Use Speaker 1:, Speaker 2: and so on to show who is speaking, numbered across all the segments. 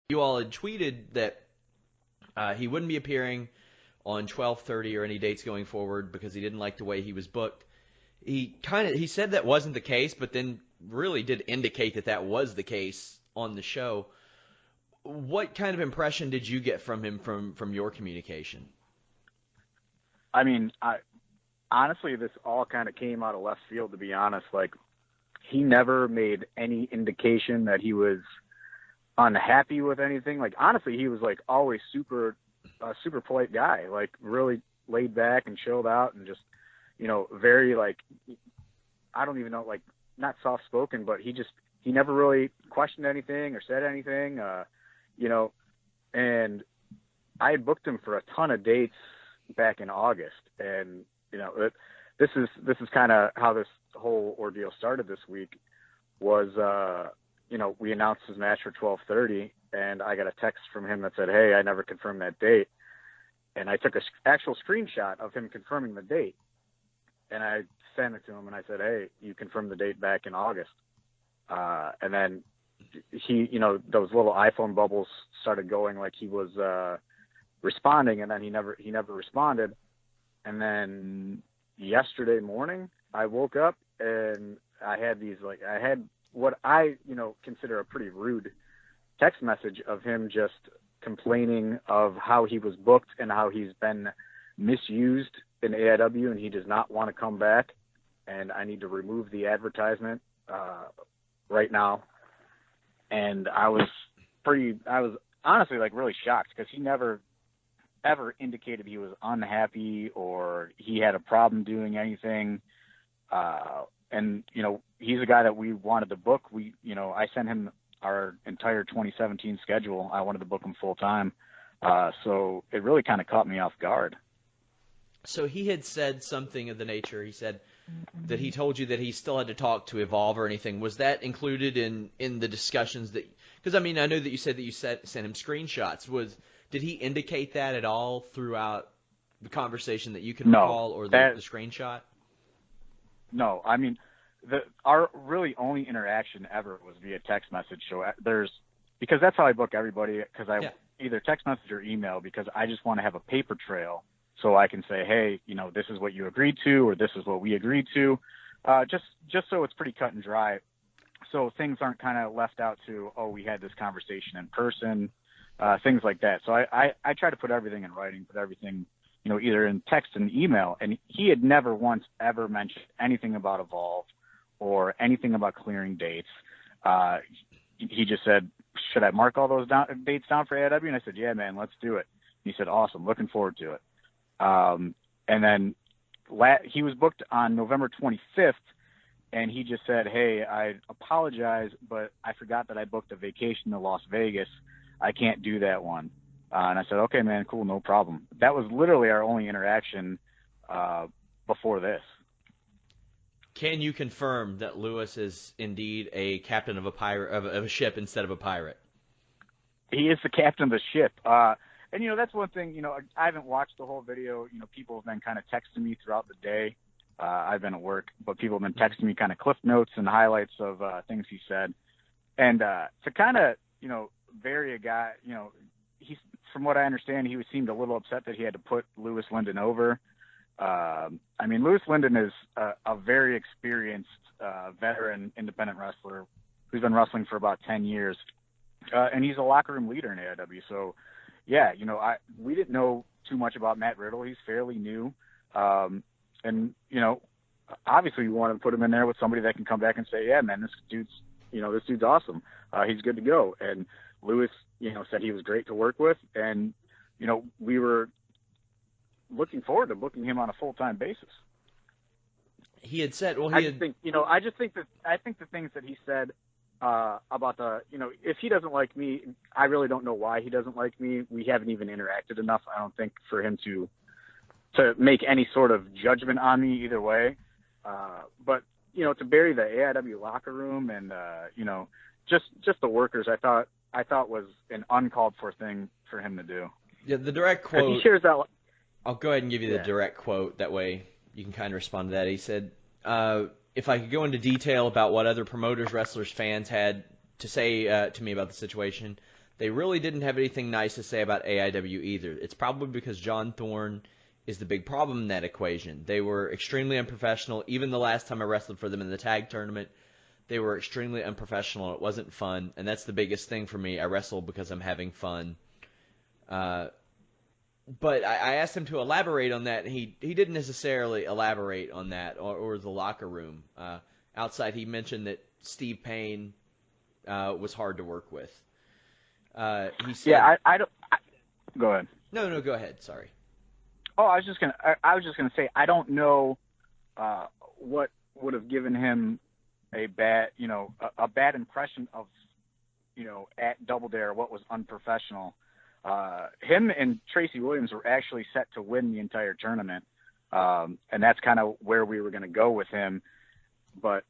Speaker 1: you all had tweeted that he wouldn't be appearing on 12/30 or any dates going forward because he didn't like the way he was booked. He said that wasn't the case, but then really did indicate that that was the case on the show. What kind of impression did you get from him from your communication?
Speaker 2: I mean, honestly, this all kind of came out of left field, to be honest. Like, he never made any indication that he was unhappy with anything. Like, honestly, he was like always super polite guy, like really laid back and chilled out and just, very like, I don't even know, like not soft spoken, but he never really questioned anything or said anything, and I had booked him for a ton of dates back in August. And, this is kind of how this whole ordeal started this week was, we announced his match for 12/30, and I got a text from him that said, "Hey, I never confirmed that date." And I took an actual screenshot of him confirming the date, and I sent it to him, and I said, "Hey, you confirmed the date back in August." And then he, those little iPhone bubbles started going, like he was responding, and then he never responded. And then yesterday morning, I woke up and I had what I, consider a pretty rude text message of him just complaining of how he was booked and how he's been misused in AIW, and he does not want to come back, and I need to remove the advertisement right now. And I was honestly like really shocked, because he never ever indicated he was unhappy or he had a problem doing anything. And, he's a guy that we wanted to book. I sent him our entire 2017 schedule. I wanted to book him full time. So it really kind of caught me off guard.
Speaker 1: So he had said something of the nature, he said that he told you that he still had to talk to Evolve or anything. Was that included in the discussions that, because I know that you said that you sent him screenshots. Did he indicate that at all throughout the conversation that you can recall, or the screenshot?
Speaker 2: No, our really only interaction ever was via text message. So because that's how I book everybody, because I either text message or email, because I just want to have a paper trail so I can say, hey, this is what you agreed to, or this is what we agreed to, just so it's pretty cut and dry. So things aren't kind of left out to, oh, we had this conversation in person, things like that. So I try to put everything in writing, put everything, either in text and email. And he had never once ever mentioned anything about Evolve or anything about clearing dates. He just said, should I mark all those dates down for AIW? And I said, yeah, man, let's do it. He said, awesome, looking forward to it. And then he was booked on November 25th, and he just said, hey, I apologize, but I forgot that I booked a vacation to Las Vegas. I can't do that one. And I said, okay, man, cool, no problem. That was literally our only interaction before this.
Speaker 1: Can you confirm that Lewis is indeed a captain of a ship instead of a pirate?
Speaker 2: He is the captain of the ship. And, that's one thing, I haven't watched the whole video. People have been kind of texting me throughout the day. I've been at work, but people have been texting me kind of cliff notes and highlights of things he said. And to kind of, vary a guy, he's, from what I understand, he seemed a little upset that he had to put Lewis Linden over. Lewis Linden is a very experienced veteran independent wrestler who's been wrestling for about 10 years. And he's a locker room leader in AIW. So, yeah, we didn't know too much about Matt Riddle. He's fairly new. And, obviously we want to put him in there with somebody that can come back and say, yeah, man, this dude's awesome. He's good to go. And Lewis, said he was great to work with. And, we were looking forward to booking him on a full-time basis.
Speaker 1: He had said, well,
Speaker 2: I think the things that he said about if he doesn't like me, I really don't know why he doesn't like me. We haven't even interacted enough, I don't think, for him to make any sort of judgment on me either way. But, to bury the AIW locker room and, just the workers, I thought was an uncalled for thing for him to do.
Speaker 1: Yeah, the direct quote.
Speaker 2: He shares that.
Speaker 1: I'll go ahead and give you the direct quote. That way you can kind of respond to that. He said, if I could go into detail about what other promoters, wrestlers, fans had to say to me about the situation, they really didn't have anything nice to say about AIW either. It's probably because John Thorne is the big problem in that equation. They were extremely unprofessional. Even the last time I wrestled for them in the tag tournament, they were extremely unprofessional. It wasn't fun, and that's the biggest thing for me. I wrestle because I'm having fun. But I asked him to elaborate on that, and he didn't necessarily elaborate on that or the locker room. Outside, he mentioned that Steve Payne was hard to work with. He said,
Speaker 2: yeah, I don't. Go ahead.
Speaker 1: No, go ahead. Sorry.
Speaker 2: Oh, I was just gonna say I don't know what would have given him a bad impression of at Double Dare, what was unprofessional. Him and Tracy Williams were actually set to win the entire tournament, and that's kind of where we were going to go with him. But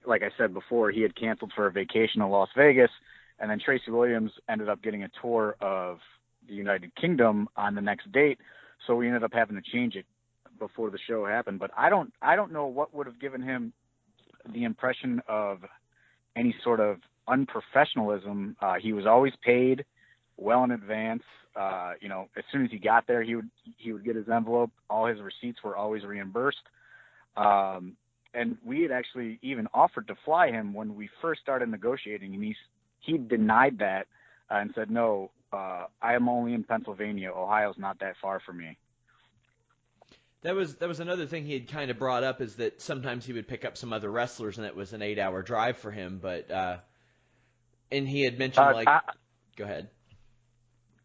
Speaker 2: like I said before, he had canceled for a vacation in Las Vegas, and then Tracy Williams ended up getting a tour of the United Kingdom on the next date, so we ended up having to change it before the show happened. But I don't know what would have given him the impression of any sort of unprofessionalism. He was always paid well in advance. As soon as he got there, he would get his envelope. All his receipts were always reimbursed. And we had actually even offered to fly him when we first started negotiating, and he denied that and said, no, I am only in Pennsylvania. Ohio's not that far from me.
Speaker 1: That was another thing he had kind of brought up, is that sometimes he would pick up some other wrestlers, and it was an 8-hour drive for him. But and he had mentioned go ahead.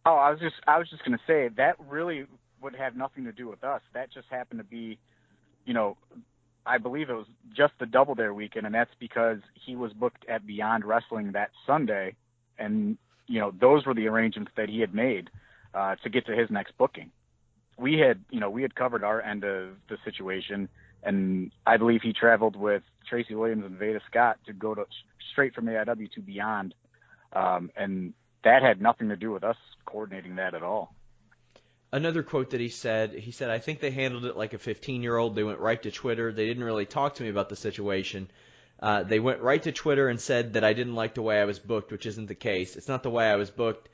Speaker 2: Oh, I was just going to say that really would have nothing to do with us. That just happened to be, I believe it was just the Double Dare weekend, and that's because he was booked at Beyond Wrestling that Sunday, and those were the arrangements that he had made to get to his next booking. We had covered our end of the situation, and I believe he traveled with Tracy Williams and Veda Scott to go straight from AIW to Beyond, and that had nothing to do with us coordinating that at all.
Speaker 1: Another quote that he said, I think they handled it like a 15-year-old. They went right to Twitter. They didn't really talk to me about the situation. They went right to Twitter and said that I didn't like the way I was booked, which isn't the case. It's not the way I was booked.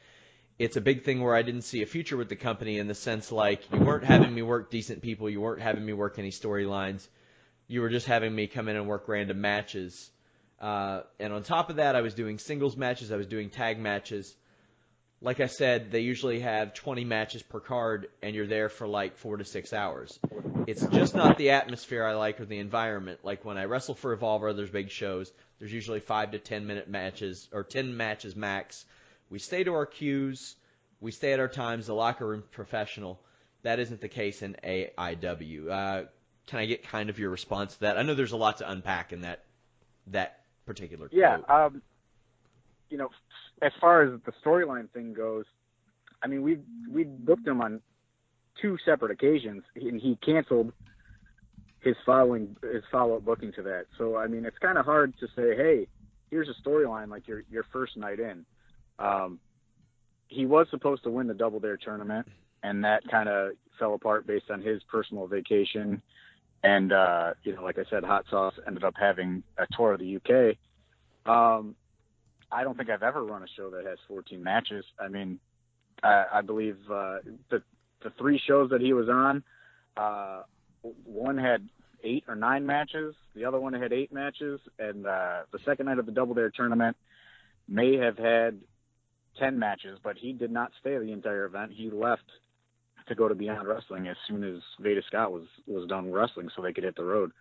Speaker 1: It's a big thing where I didn't see a future with the company, in the sense like you weren't having me work decent people. You weren't having me work any storylines. You were just having me come in and work random matches. And on top of that, I was doing singles matches. I was doing tag matches. Like I said, they usually have 20 matches per card, and you're there for like 4 to 6 hours. It's just not the atmosphere I like, or the environment. Like when I wrestle for Evolve or other big shows, there's usually 5 to 10 minute matches, or 10 matches max. We stay to our cues. We stay at our times. The locker room's professional. That isn't the case in AIW. Can I get kind of your response to that? I know there's a lot to unpack in that particular quote.
Speaker 2: Yeah. As far as the storyline thing goes, I mean, we booked him on 2 separate occasions, and he canceled his follow-up booking to that. So, I mean, it's kind of hard to say, hey, here's a storyline like your first night in. He was supposed to win the Double Dare tournament, and that kind of fell apart based on his personal vacation. And, like I said, Hot Sauce ended up having a tour of the UK. I don't think I've ever run a show that has 14 matches. I mean, I believe the 3 shows that he was on, one had 8 or 9 matches. The other one had 8 matches. And the second night of the Double Dare tournament may have had 10 matches, but he did not stay the entire event. He left to go to Beyond Wrestling as soon as Veda Scott was done wrestling, so they could hit the road.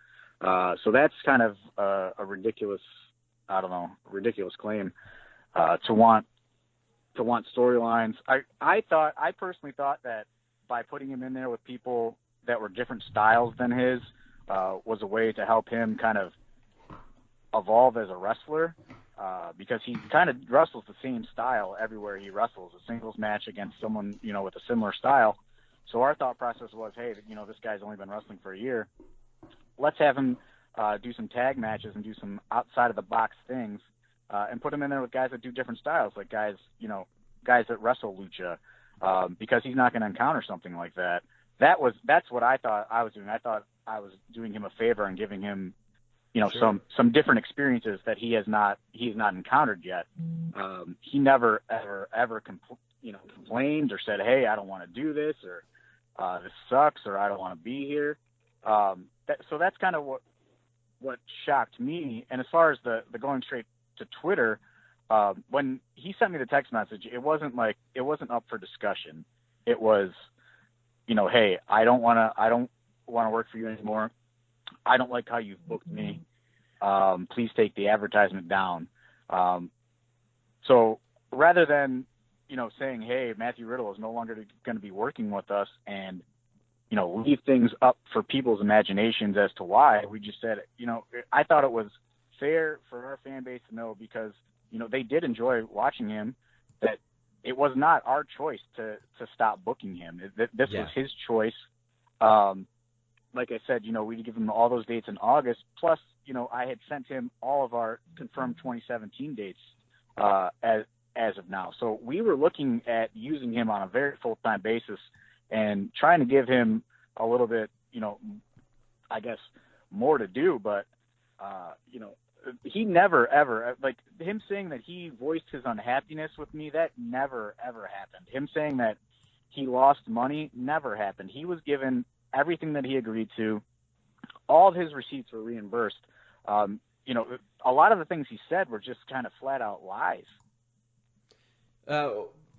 Speaker 2: So that's kind of a ridiculous claim to want storylines. I personally thought that by putting him in there with people that were different styles than his was a way to help him kind of evolve as a wrestler, because he kind of wrestles the same style everywhere he wrestles, a singles match against someone, with a similar style. So our thought process was, hey, this guy's only been wrestling for a year. Let's have him do some tag matches and do some outside of the box things, and put him in there with guys that do different styles, like guys that wrestle lucha, because he's not going to encounter something like that. That's what I thought I was doing. I thought I was doing him a favor and giving him
Speaker 1: Sure.
Speaker 2: some different experiences that he has not encountered yet. He never ever complained or said, "Hey, I don't want to do this," or "This sucks," or "I don't want to be here." So that's kind of what shocked me. And as far as the going straight to Twitter, when he sent me the text message, it wasn't up for discussion. It was, "Hey, I don't want to work for you anymore. I don't like how you've booked me. Please take the advertisement down." So rather than, saying, "Hey, Matthew Riddle is no longer going to be working with us," and, leave things up for people's imaginations as to why, we just said, I thought it was fair for our fan base to know, because, they did enjoy watching him, that it was not our choice to stop booking him. This was his choice. Like I said, we'd give him all those dates in August. Plus, I had sent him all of our confirmed 2017 dates as of now. So we were looking at using him on a very full-time basis and trying to give him a little bit, I guess, more to do. But, he never, ever, like him saying that he voiced his unhappiness with me, that never, ever happened. Him saying that he lost money never happened. He was given everything that he agreed to. All of his receipts were reimbursed. A lot of the things he said were just kind of flat out lies.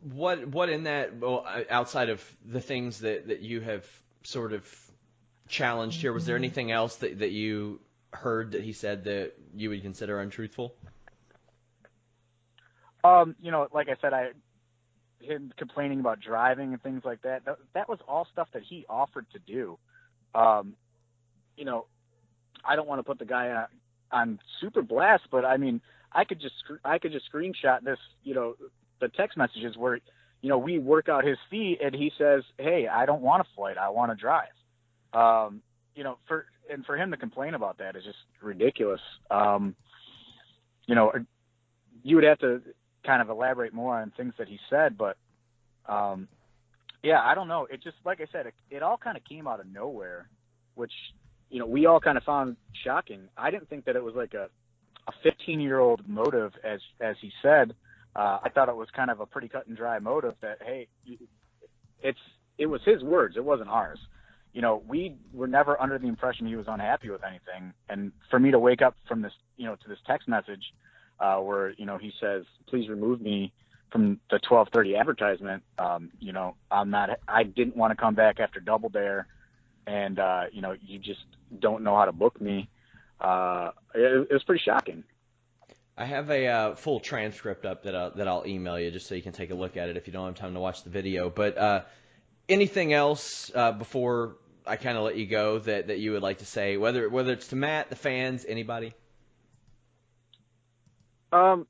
Speaker 1: What in that, well, outside of the things that you have sort of challenged here, was there anything else that you heard that he said that you would consider untruthful?
Speaker 2: Like I said, him complaining about driving and things like that, that was all stuff that he offered to do. I don't want to put the guy on super blast, but I mean, I could just screenshot this, the text messages where, we work out his fee and he says, "Hey, I don't want to flight, I want to drive." For him to complain about that is just ridiculous. You would have to kind of elaborate more on things that he said, but I don't know. It just, like I said, it all kind of came out of nowhere, which, we all kind of found shocking. I didn't think that it was like a 15-year-old motive, as he said. I thought it was kind of a pretty cut and dry motive that, hey, it was his words. It wasn't ours. We were never under the impression he was unhappy with anything. And for me to wake up from this, to this text message where, he says, "Please remove me from the 12:30 advertisement." I didn't want to come back after Double Dare, and you just don't know how to book me. It was pretty shocking.
Speaker 1: I have a full transcript up that I'll email you just so you can take a look at it if you don't have time to watch the video. But anything else before I kind of let you go that you would like to say, whether it's to Matt, the fans, anybody?
Speaker 2: I'm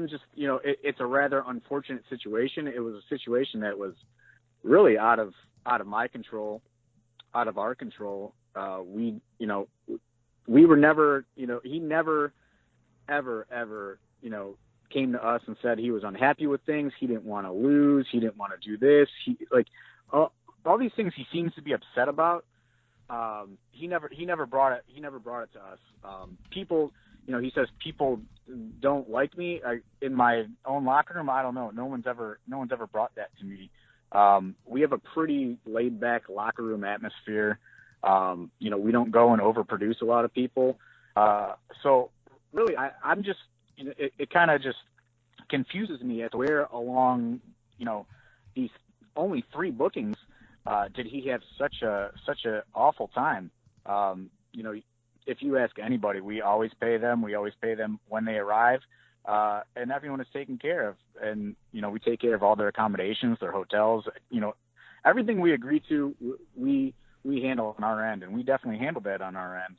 Speaker 2: just, it's a rather unfortunate situation. It was a situation that was really out of my control, out of our control. We were never, he never, ever, came to us and said he was unhappy with things. He didn't want to lose. He didn't want to do this. All these things he seems to be upset about. He never brought it to us. People, he says people don't like me in my own locker room. I don't know. No one's ever brought that to me. We have a pretty laid back locker room atmosphere. We don't go and overproduce a lot of people. So really, I'm just, it kind of just confuses me as to where along, these only 3 bookings, did he have such a awful time? If you ask anybody, we always pay them. We always pay them when they arrive, and everyone is taken care of. And we take care of all their accommodations, their hotels. Everything we agree to, we handle on our end, and we definitely handle that on our end.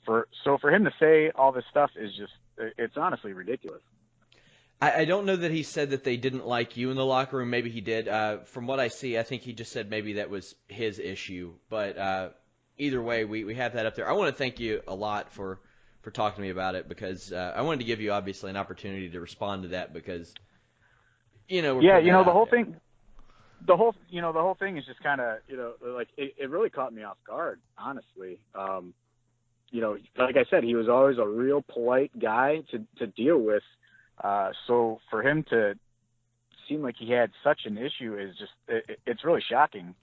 Speaker 2: For him to say all this stuff is just, it's honestly ridiculous.
Speaker 1: I don't know that he said that they didn't like you in the locker room. Maybe he did. From what I see, I think he just said maybe that was his issue. But either way, we have that up there. I want to thank you a lot for talking to me about it, because I wanted to give you, obviously, an opportunity to respond to that, because, we're
Speaker 2: the whole thing. The whole thing is just kind of, it really caught me off guard, honestly. like I said, he was always a real polite guy to deal with. So for him to seem like he had such an issue is it's really shocking.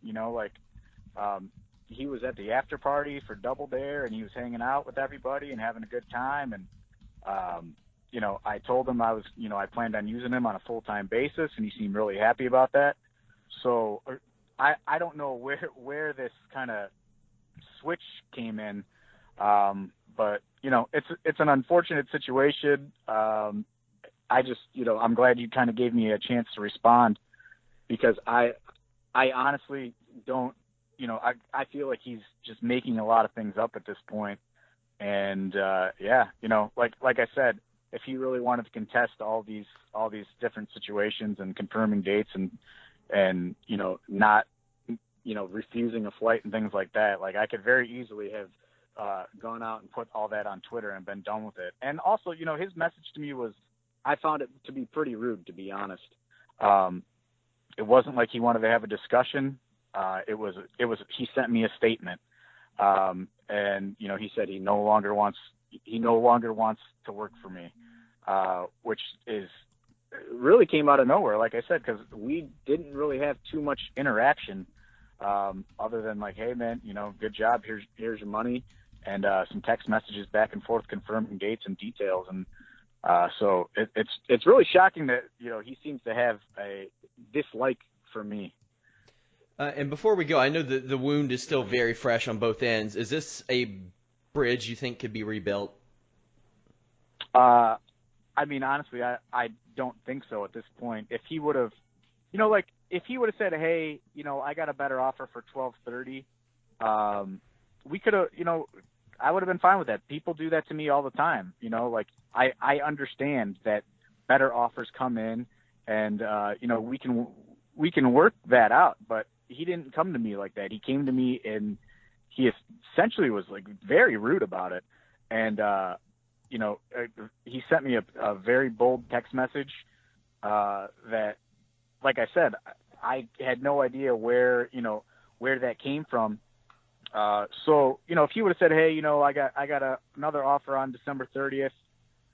Speaker 2: He was at the after party for Double Dare and he was hanging out with everybody and having a good time. And, I told him I planned on using him on a full-time basis and he seemed really happy about that. So I don't know where this kind of switch came in. But it's an unfortunate situation. I just, I'm glad you kind of gave me a chance to respond because I honestly don't, I feel like he's just making a lot of things up at this point. And, like I said, if he really wanted to contest all these different situations and confirming dates and, not, refusing a flight and things like that, like I could very easily have, gone out and put all that on Twitter and been done with it. And also, his message to me was, I found it to be pretty rude, to be honest. It wasn't like he wanted to have a discussion. He sent me a statement. And he said he no longer wants to work for me, which really came out of nowhere. Like I said, cause we didn't really have too much interaction, other than like, hey man, good job. Here's your money. And, some text messages back and forth confirming dates and details. And, so it's really shocking that, he seems to have a dislike for me.
Speaker 1: And before we go, I know the wound is still very fresh on both ends. Is this a bridge you think could be rebuilt?
Speaker 2: Honestly, I don't think so at this point. If he would have, if he would have said, hey, I got a better offer for $12.30, we could have, I would have been fine with that. People do that to me all the time. I understand that better offers come in and, we can work that out, but he didn't come to me like that. He came to me and he essentially was like very rude about it. And, he sent me a very bold text message, that, like I said, I had no idea where that came from. So, if he would have said, hey, I got another offer on December 30th.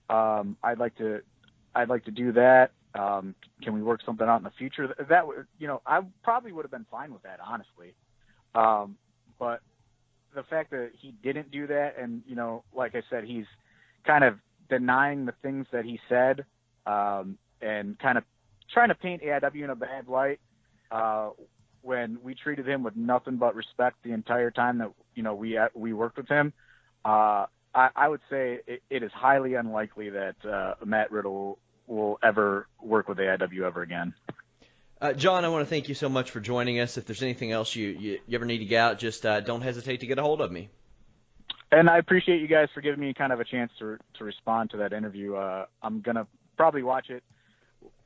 Speaker 2: I'd like to do that. Can we work something out in the future? That would, I probably would have been fine with that, honestly. But the fact that he didn't do that, and like I said, he's kind of denying the things that he said, and kind of trying to paint AIW in a bad light, when we treated him with nothing but respect the entire time that we worked with him. I would say it is highly unlikely that Matt Riddle will ever work with AIW ever again.
Speaker 1: John, I want to thank you so much for joining us. If there's anything else you ever need to get out, just don't hesitate to get a hold of me.
Speaker 2: And I appreciate you guys for giving me kind of a chance to respond to that interview. I'm going to probably watch it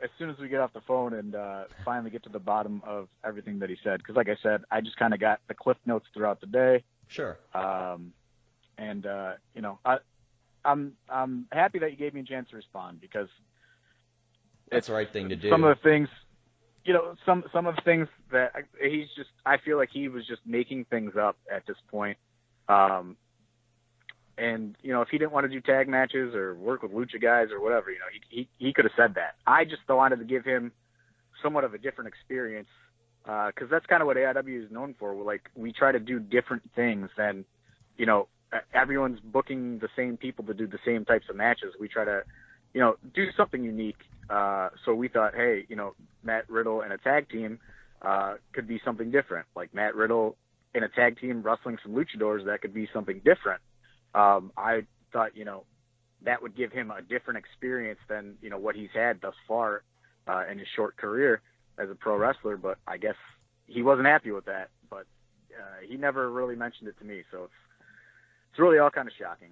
Speaker 2: as soon as we get off the phone and finally get to the bottom of everything that he said. Because like I said, I just kind of got the cliff notes throughout the day.
Speaker 1: Sure.
Speaker 2: And I'm happy that you gave me a chance to respond because
Speaker 1: that's the right thing to do.
Speaker 2: Some of the things, some of the things that I feel like he was just making things up at this point. And, if he didn't want to do tag matches or work with lucha guys or whatever, he could have said that. I just wanted to give him somewhat of a different experience, because that's kind of what AIW is known for. We try to do different things than, everyone's booking the same people to do the same types of matches. We try to, do something unique. So we thought, hey, Matt Riddle and a tag team could be something different. Like Matt Riddle in a tag team wrestling some luchadors, that could be something different. I thought, that would give him a different experience than, what he's had thus far in his short career as a pro wrestler. But I guess he wasn't happy with that. But he never really mentioned it to me. So it's really all kind of shocking.